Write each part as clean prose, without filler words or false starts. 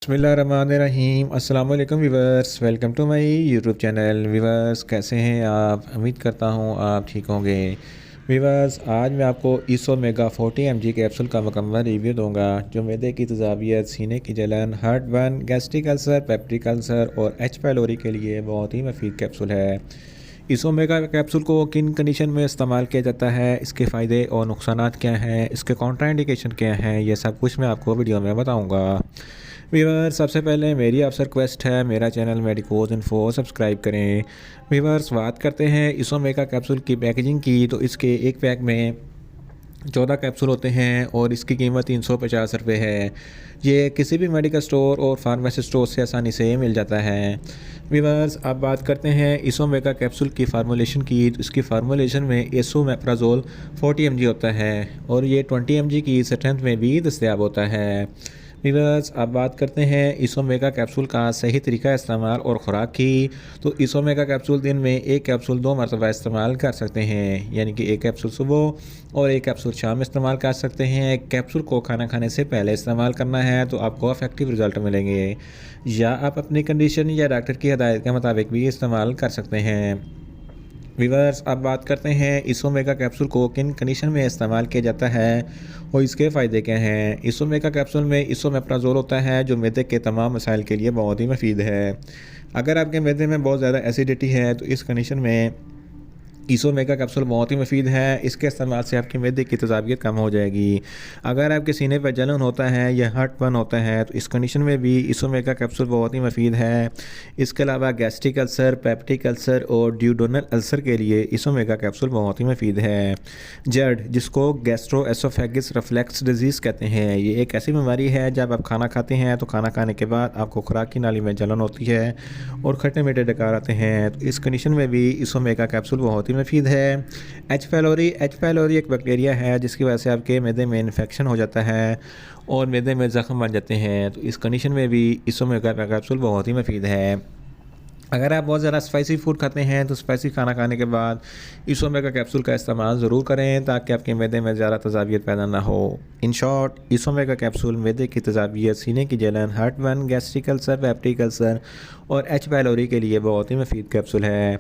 बिस्मिल्लाहिर्रहमानिर्रहीम। अस्सलाम वालेकुम viewers, welcome to my YouTube channel. Viewers कैसे हैं आप? उम्मीद करता हूँ आप ठीक होंगे। वीवर्स आज मैं आपको ईसोमेगा 40 mg कैप्सूल का मुकम्मल रिव्यू दूंगा जो मैदे की तेज़ाबियत, सीने की जलन, heart burn, gastric ulcer, peptic ulcer और एच पाइलोरी के लिए बहुत ही मुफीद कैप्सूल है। इसोमेगा कैप्सूल को किन कंडीशन में इस्तेमाल किया जाता है, इसके फ़ायदे और नुकसानात क्या हैं, इसके कॉन्ट्राइंडिकेशन क्या हैं, ये सब कुछ मैं आपको वीडियो में बताऊंगा। व्यूअर्स सबसे पहले मेरी आपसे रिक्वेस्ट है, मेरा चैनल मेडिकोज इन्फो सब्सक्राइब करें। व्यूअर्स बात करते हैं इसोमेगा कैप्सूल की पैकेजिंग की, तो इसके एक पैक में 14 कैप्सूल होते हैं और इसकी कीमत 350 रुपये है। ये किसी भी मेडिकल स्टोर और फार्मेसी स्टोर से आसानी से मिल जाता है। व्यूअर्स अब बात करते हैं इसोमेगा कैप्सूल की फार्मूलेशन की, तो इसकी फार्मूलेशन में एसोमेप्राजोल 40 mg होता है और ये 20 mg की स्ट्रेंथ में भी दस्तयाब होता है। व्यूअर्स अब बात करते हैं इसोमेगा कैप्सूल का सही तरीका इस्तेमाल और ख़ुराक की, तो इसोमेगा कैप्सूल दिन में एक कैप्सूल 2 मरतबा इस्तेमाल कर सकते हैं, यानी कि एक कैप्सूल सुबह और एक कैप्सूल शाम इस्तेमाल कर सकते हैं। कैप्सूल को खाना खाने से पहले इस्तेमाल करना है तो आपको इफेक्टिव रिजल्ट मिलेंगे, या आप अपनी कंडीशन या डॉक्टर की हदायत के मुताबिक भी इस्तेमाल कर सकते हैं। व्यूअर्स अब बात करते हैं इसोमेगा कैप्सूल को किन कंडीशन में इस्तेमाल किया जाता है और इसके फ़ायदे क्या हैं। इसोमेगा कैप्सूल में इसोमेप्राजोल होता है जो मैदे के तमाम मसाइल के लिए बहुत ही मुफीद है। अगर आपके मैदे में बहुत ज़्यादा एसिडिटी है तो इस कंडीशन में इसोमेगा कैप्सूल बहुत ही मुफीद है। इसके इस्तेमाल से आपकी मैदे की तेज़ाबियत कम हो जाएगी। अगर आपके सीने पर जलन होता है या हार्ट बर्न होता है तो इस कंडीशन में भी इसोमेगा कैप्सूल बहुत ही मुफीद है। इसके अलावा गैस्ट्रिक अल्सर, पेप्टिक अल्सर और ड्यूडोनल अल्सर के लिए इसोमेगा कैप्सूल बहुत ही मुफीद है। जर्ड, जिसको गैस्ट्रोएसोफेगस रिफ्लक्स डिजीज़ कहते हैं, ये एक ऐसी बीमारी है जब आप खाना खाते हैं तो खाना खाने के बाद आपको खुराक की नाली में जलन होती है और खट्टे मीठे डकार आते हैं, तो इस कंडीशन में भी इसोमेगा कैप्सूल बहुत ही मुफीद है। एच पाइलोरी एक बैक्टीरिया है जिसकी वजह से आपके मैदे में इन्फेक्शन हो जाता है और मैदे में ज़ख्म बन जाते हैं, तो इस कंडीशन में भी इसोमेगा कैप्सूल बहुत ही मुफीद है। अगर आप बहुत ज़्यादा स्पाइसी फूड खाते हैं तो स्पाइसी खाना खाने के बाद इसोमेगा कैप्सूल का इस्तेमाल ज़रूर करें ताकि आपके मैदे में ज़्यादा तेज़ाबियत पैदा ना हो। इन शॉर्ट इसोमेगा कैप्सूल मैदे की तेज़ाबियत, सीने की जलन, heart burn, gastric ulcer, peptic ulcer और एच पाइलोरी के लिए बहुत ही मुफीद कैप्सूल है।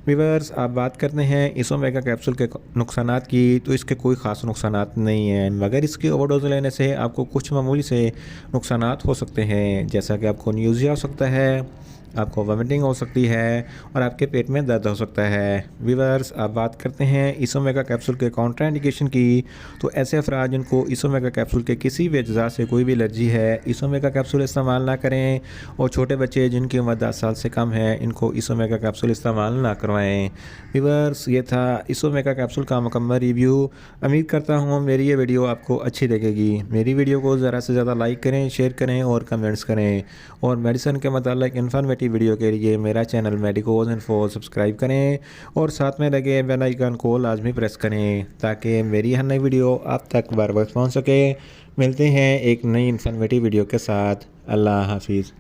व्यूअर्स आप बात करते हैं इसोमेगा कैप्सूल के नुकसानात की, तो इसके कोई ख़ास नुकसानात नहीं हैं, मगर इसकी ओवरडोज लेने से आपको कुछ मामूली से नुकसानात हो सकते हैं, जैसा कि आपको न्यूज़िया हो सकता है, आपको वोमिटिंग हो सकती है और आपके पेट में दर्द हो सकता है। व्यूअर्स आप बात करते हैं इसोमेगा कैप्सूल के कॉन्ट्राइंडिकेशन की, तो ऐसे अफराद जिनको इसोमेगा कैप्सूल के किसी भी अज्जा से कोई भी एलर्जी है इसोमेगा कैप्सूल इस्तेमाल ना करें, और छोटे बच्चे जिनकी उम्र 10 साल से कम है इनको इसोमेगा कैप्सूल इस्तेमाल ना करवाएं। व्यूअर्स ये था इसोमेगा कैप्सूल का मुकम्मल रिव्यू। उम्मीद करता हूँ मेरी ये वीडियो आपको अच्छी लगेगी। मेरी वीडियो को ज़्यादा से ज़्यादा लाइक करें, शेयर करें और कमेंट्स करें, और मेडिसिन के मतलब इन्फॉर्मेटिव वीडियो के लिए मेरा चैनल मेडिकोज इन्फो सब्सक्राइब करें और साथ में लगे बेल आइकन को लाजमी प्रेस करें ताकि मेरी हर नई वीडियो आप तक बार बार पहुंच सके। मिलते हैं एक नई इन्फॉर्मेटिव वीडियो के साथ। अल्लाह हाफिज़।